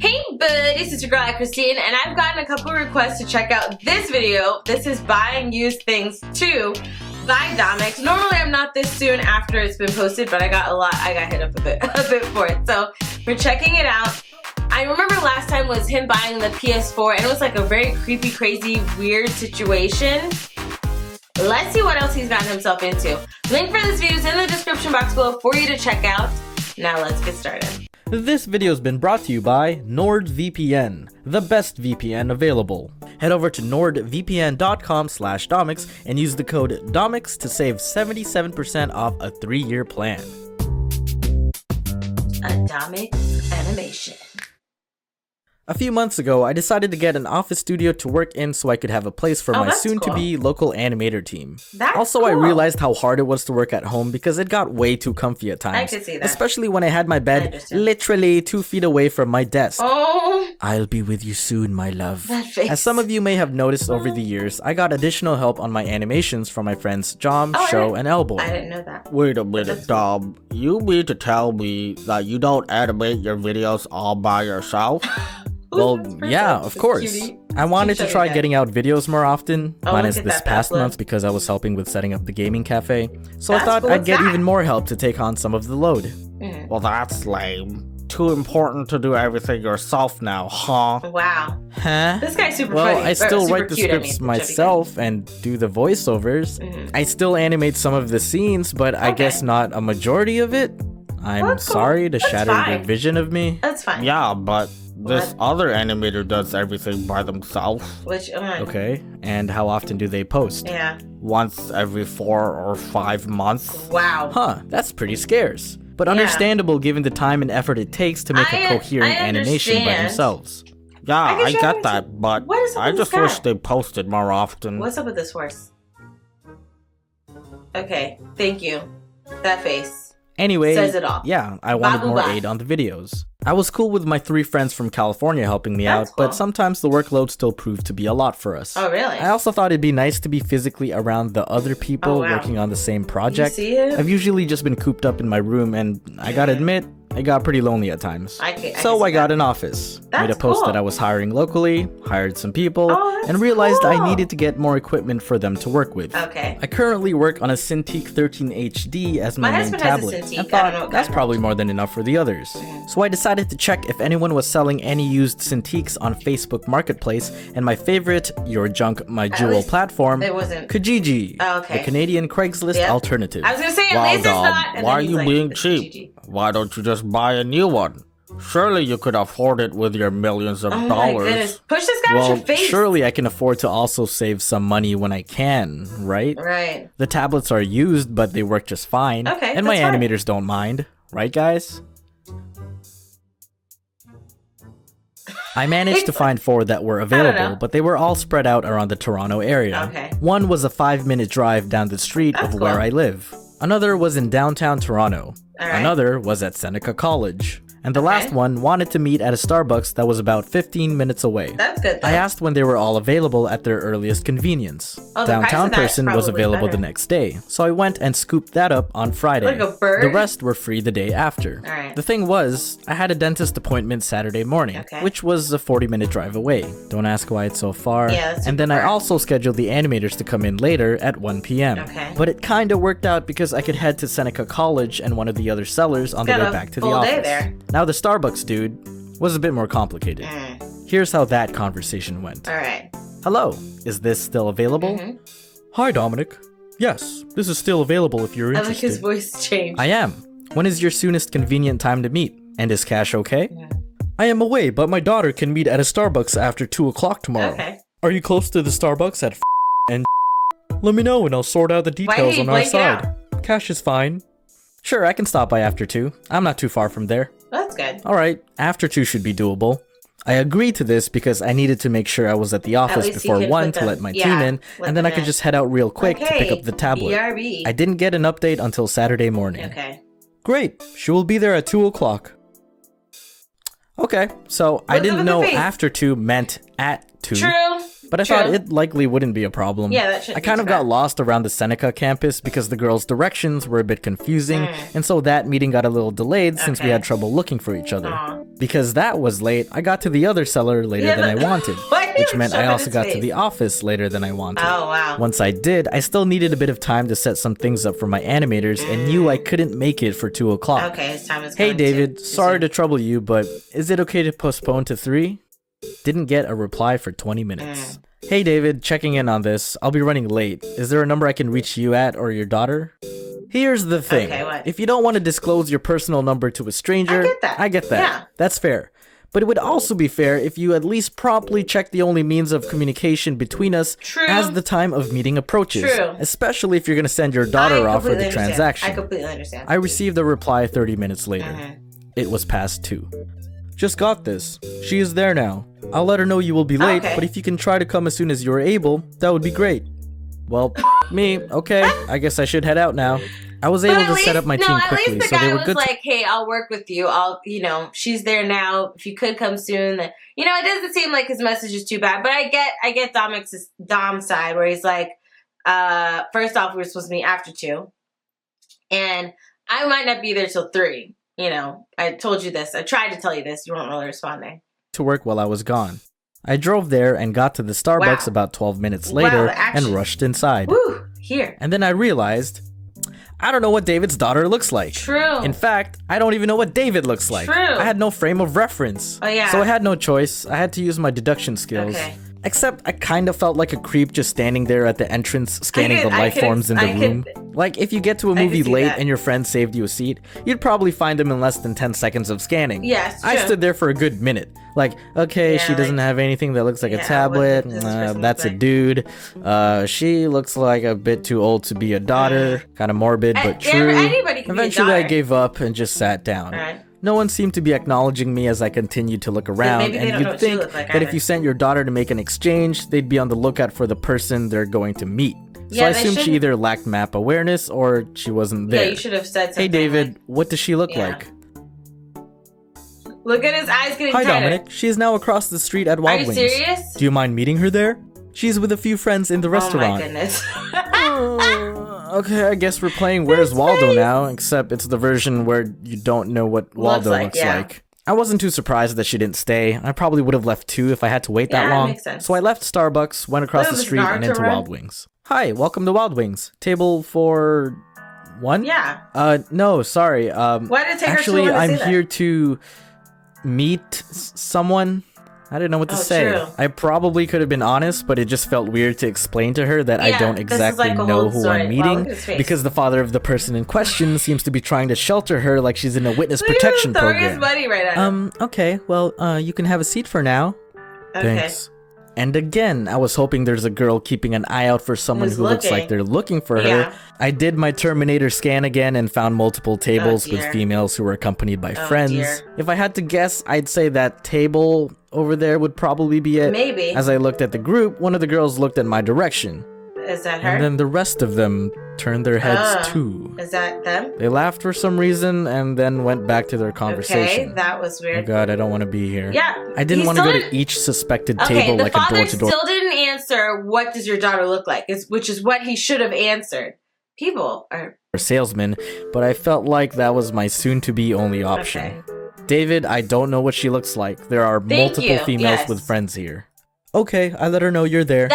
Hey buddies, it's your girl AyChristene, and I've gotten a couple requests to check out this video. This is buying used things too by Domics. Normally I'm not this soon after it's been posted, but I got hit up a bit for it. So we're checking it out. I remember last time was him buying the PS4, and it was like a very creepy, crazy, weird situation. Let's see what else he's gotten himself into. Link for this video is in the description box below for you to check out. Now let's get started. This video has been brought to you by NordVPN, the best VPN available. Head over to nordvpn.com/Domics and use the code Domics to save 77% off a 3-year plan. A Domics animation. A few months ago, I decided to get an office studio to work in so I could have a place for my soon-to-be local animator team. Also, I realized how hard it was to work at home because it got way too comfy at times. I could see that. Especially when I had my bed literally 2 feet away from my desk. Oh! I'll be with you soon, my love. That face. As some of you may have noticed over the years, I got additional help on my animations from my friends Jom, Show, and Elboy. I didn't know that. Wait a minute, Dom. You mean to tell me that you don't animate your videos all by yourself? Well, yeah, of course. I wanted to try getting out videos more often, minus this past month because I was helping with setting up the gaming cafe. So I thought I'd get even more help to take on some of the load. Well, that's lame. Too important to do everything yourself now, huh? Wow. Huh? This guy's super funny. Well, I still write the scripts myself and do the voiceovers. I still animate some of the scenes, but I guess not a majority of it. I'm sorry to shatter your vision of me. That's fine. Yeah, but this other animator does everything by themselves. Which, okay, and how often do they post? Yeah. Once every 4 or 5 months. Wow. Huh, that's pretty scarce. But understandable given the time and effort it takes to make a coherent animation by themselves. Yeah, I get that, but I just wish they posted more often. What's up with this horse? Okay, thank you. That face. Anyway, says it all. Yeah, I wanted more aid on the videos. I was cool with my 3 friends from California helping me out, but sometimes the workload still proved to be a lot for us. Oh, really? I also thought it'd be nice to be physically around the other people working on the same project. You see it? I've usually just been cooped up in my room, and I gotta admit, it got pretty lonely at times. So I got an office, made a post that I was hiring locally, hired some people, and realized I needed to get more equipment for them to work with. Okay. I currently work on a Cintiq 13 HD as my main tablet, and thought that's probably more than enough for the others. So I decided to check if anyone was selling any used Cintiqs on Facebook Marketplace, and my favorite, Your Junk My Jewel platform, Kijiji, the Canadian Craigslist alternative. I was gonna say, at least it's not. Why are you being cheap? Why don't you just buy a new one? Surely you could afford it with your millions of dollars. Oh my goodness. Push this guy with your face. Surely I can afford to also save some money when I can, right? Right. The tablets are used, but they work just fine. Okay, and my animators don't mind. Right, guys? I managed to find 4 that were available, but they were all spread out around the Toronto area. Okay. One was a 5-minute drive down the street of where I live. Another was in downtown Toronto. Another was at Seneca College. And the last one wanted to meet at a Starbucks that was about 15 minutes away. That's good, though. I asked when they were all available at their earliest convenience. Downtown person was available the next day, so I went and scooped that up on Friday. Like a bird? The rest were free the day after. The thing was, I had a dentist appointment Saturday morning, which was a 40-minute drive away. Don't ask why it's so far. And then I also scheduled the animators to come in later at 1 p.m. But it kinda worked out because I could head to Seneca College and one of the other sellers on the way back to the office. Now the Starbucks dude was a bit more complicated. Here's how that conversation went. Hello, is this still available? Hi, Dominic. Yes, this is still available if you're interested. I like his voice change. I am. When is your soonest convenient time to meet? And is cash okay? I am away, but my daughter can meet at a Starbucks after 2 o'clock tomorrow. Are you close to the Starbucks at and let me know and I'll sort out the details on our side. Cash is fine. Sure, I can stop by after 2. I'm not too far from there. That's good. Alright, after 2 should be doable. I agreed to this because I needed to make sure I was at the office before 1 to let my team in, and then I could just head out real quick to pick up the tablet. BRB. I didn't get an update until Saturday morning. Great, she will be there at 2 o'clock. Okay, so I didn't know after 2 meant at 2. True. but I thought it likely wouldn't be a problem. Yeah, that shouldn't I kind of got lost around the Seneca campus because the girls' directions were a bit confusing, and so that meeting got a little delayed since we had trouble looking for each other. Because that was late, I got to the other cellar later than I wanted, which meant I also got to the office later than I wanted. Oh, wow. Once I did, I still needed a bit of time to set some things up for my animators and knew I couldn't make it for 2 o'clock. Okay, his time is Hey David, sorry to trouble you, but is it okay to postpone to 3? Didn't get a reply for 20 minutes. Hey David, checking in on this. I'll be running late. Is there a number I can reach you at or your daughter? Here's the thing. If you don't want to disclose your personal number to a stranger, I get that. Yeah. That's fair. But it would also be fair if you at least promptly check the only means of communication between us as the time of meeting approaches. Especially if you're going to send your daughter off for the transaction. I completely understand. I received a reply 30 minutes later. It was past 2. Just got this. She is there now. I'll let her know you will be late, but if you can try to come as soon as you're able, that would be great. Well, okay, I guess I should head out now. I was able to set up my team quickly, so they were good. Like, hey, I'll work with you. She's there now. If you could come soon, then, it doesn't seem like his message is too bad. But I get Dom's side where he's like, first off, we were supposed to meet after 2, and I might not be there till 3. I told you this. I tried to tell you this. You weren't really responding. To work while I was gone. I drove there and got to the Starbucks about 12 minutes later and rushed inside. Woo, here. And then I realized, I don't know what David's daughter looks like. True. In fact, I don't even know what David looks like. True. I had no frame of reference. Oh, yeah. So I had no choice. I had to use my deduction skills. Except I kind of felt like a creep just standing there at the entrance scanning the life forms in the room. Like, if you get to a movie late and your friend saved you a seat, you'd probably find them in less than 10 seconds of scanning. Yes, I stood there for a good minute. Like, okay, she doesn't have anything that looks like a tablet. That's a dude. She looks like a bit too old to be a daughter. Kind of morbid, but true. Eventually, I gave up and just sat down. No one seemed to be acknowledging me as I continued to look around, and you'd think that if you sent your daughter to make an exchange, they'd be on the lookout for the person they're going to meet. So I assumed she either lacked map awareness or she wasn't there. Yeah, you should have said something. Hey David, what does she look like? Look at his eyes getting tighter. Hi Dominic, she is now across the street at Wild Wings. Are you serious? Do you mind meeting her there? She's with a few friends in the restaurant. Oh my goodness. Okay, I guess we're playing Where's Waldo now, except it's the version where you don't know what Waldo looks like. I wasn't too surprised that she didn't stay. I probably would have left too if I had to wait that long. Makes sense. So I left Starbucks, went across the street, and into Wild Wings. Hi, welcome to Wild Wings. Table for 1? Yeah. No, sorry. Why did it take actually, her so long to I'm here to meet someone. I didn't know what to say. True. I probably could have been honest, but it just felt weird to explain to her that I don't exactly know who I'm meeting, because the father of the person in question seems to be trying to shelter her like she's in a witness protection program. His money right at him. Okay, well, you can have a seat for now. Thanks. And again, I was hoping there's a girl keeping an eye out for someone who looks like they're looking for her. I did my Terminator scan again and found multiple tables with females who were accompanied by friends. If I had to guess, I'd say that table over there would probably be it. Maybe. As I looked at the group, one of the girls looked in my direction. Is that her? And then the rest of them turned their heads too. Is that them? They laughed for some reason and then went back to their conversation. Okay, that was weird. Oh god, I don't want to be here. Yeah. I didn't want to go to each suspected table like a door-to-door. The father still didn't answer, what does your daughter look like? Which is what he should have answered. People are salesman, but I felt like that was my soon-to-be only option. David, I don't know what she looks like. There are multiple females with friends here. Okay, I let her know you're there.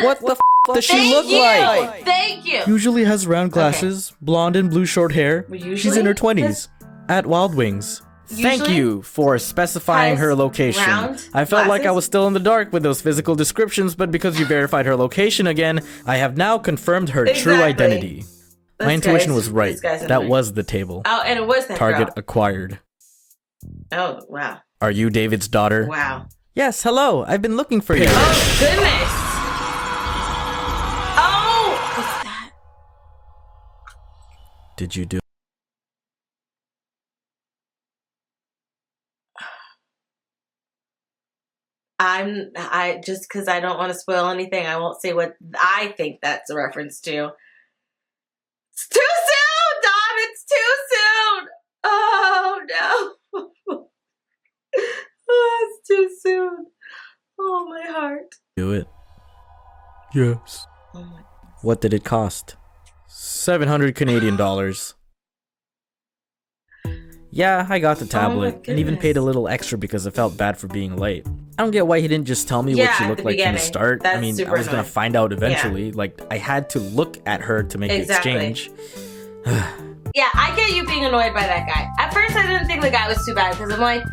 What the f does she look like? Thank you. Usually has round glasses, blonde and blue short hair. She's in her 20s. At Wild Wings. Thank you for specifying her location. I felt like I was still in the dark with those physical descriptions, but because you verified her location again, I have now confirmed her true identity. My intuition was right. That was the table. Oh, and it was that Target acquired. Oh, wow. Are you David's daughter? Wow. Yes, hello. I've been looking for you. Oh, goodness. Oh! What's that? Did you do? I just because I don't want to spoil anything, I won't say what I think that's a reference to. It's too soon, Dom! It's too soon! Oh, no. Oh, it's too soon. Oh, my heart. Do it. Yes. Oh my. What did it cost? 700 Canadian dollars. Yeah, I got the tablet, and even paid a little extra because I felt bad for being late. I don't get why he didn't just tell me what she looked like from the start. I mean, I was gonna find out eventually. Like, I had to look at her to make the exchange. Yeah, I get you being annoyed by that guy. At first, I didn't think the guy was too bad because I'm like,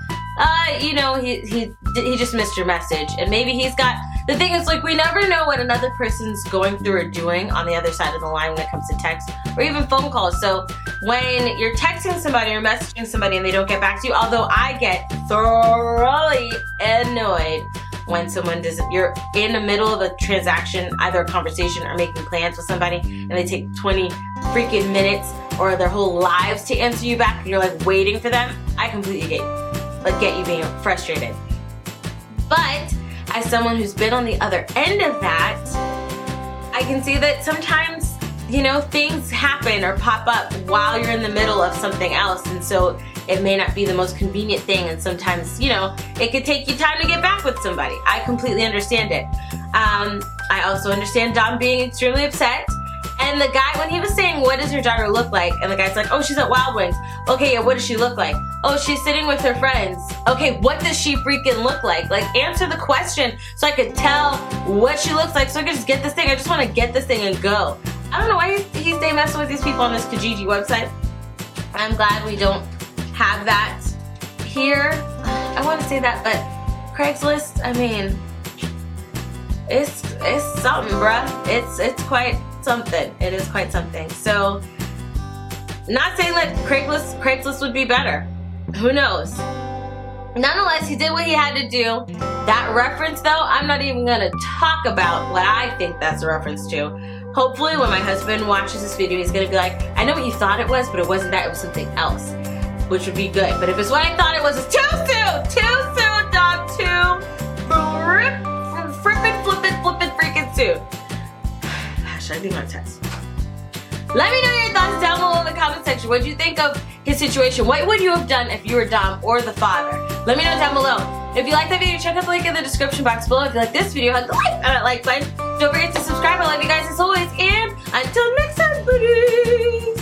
you know, he just missed your message, and maybe he's got. The thing is, like, we never know what another person's going through or doing on the other side of the line when it comes to text or even phone calls. So when you're texting somebody or messaging somebody and they don't get back to you, although I get thoroughly annoyed when someone doesn't, you're in the middle of a transaction, either a conversation or making plans with somebody, and they take 20 freaking minutes or their whole lives to answer you back, and you're like waiting for them. I completely get you being frustrated. But as someone who's been on the other end of that, I can see that sometimes, you know, things happen or pop up while you're in the middle of something else, and so it may not be the most convenient thing, and sometimes, you know, it could take you time to get back with somebody. I completely understand it. I also understand Dom being extremely upset. And the guy, when he was saying, what does your daughter look like? And the guy's like, oh, she's at Wild Wings. Okay, yeah, what does she look like? Oh, she's sitting with her friends. Okay, what does she freaking look like? Like, answer the question so I could tell what she looks like so I could just get this thing. I just want to get this thing and go. I don't know why he's staying messing with these people on this Kijiji website. I'm glad we don't have that here. I want to say that, but Craigslist, I mean, it's something, bruh. It's quite something. It is quite something. So, not saying that Craigslist would be better. Who knows? Nonetheless, he did what he had to do. That reference, though, I'm not even gonna talk about what I think that's a reference to. Hopefully, when my husband watches this video, he's gonna be like, I know what you thought it was, but it wasn't that, it was something else. Which would be good. But if it's what I thought it was, it's too soon! Too soon, dog! Flippin' freaking soon. Should I leave my text? Let me know your thoughts down below in the comment section. What do you think of his situation? What would you have done if you were Dom or the father? Let me know down below. If you like that video, check out the link in the description box below. If you like this video, hit the like and that like button. Don't forget to subscribe. I love you guys as always. And until next time, buddies.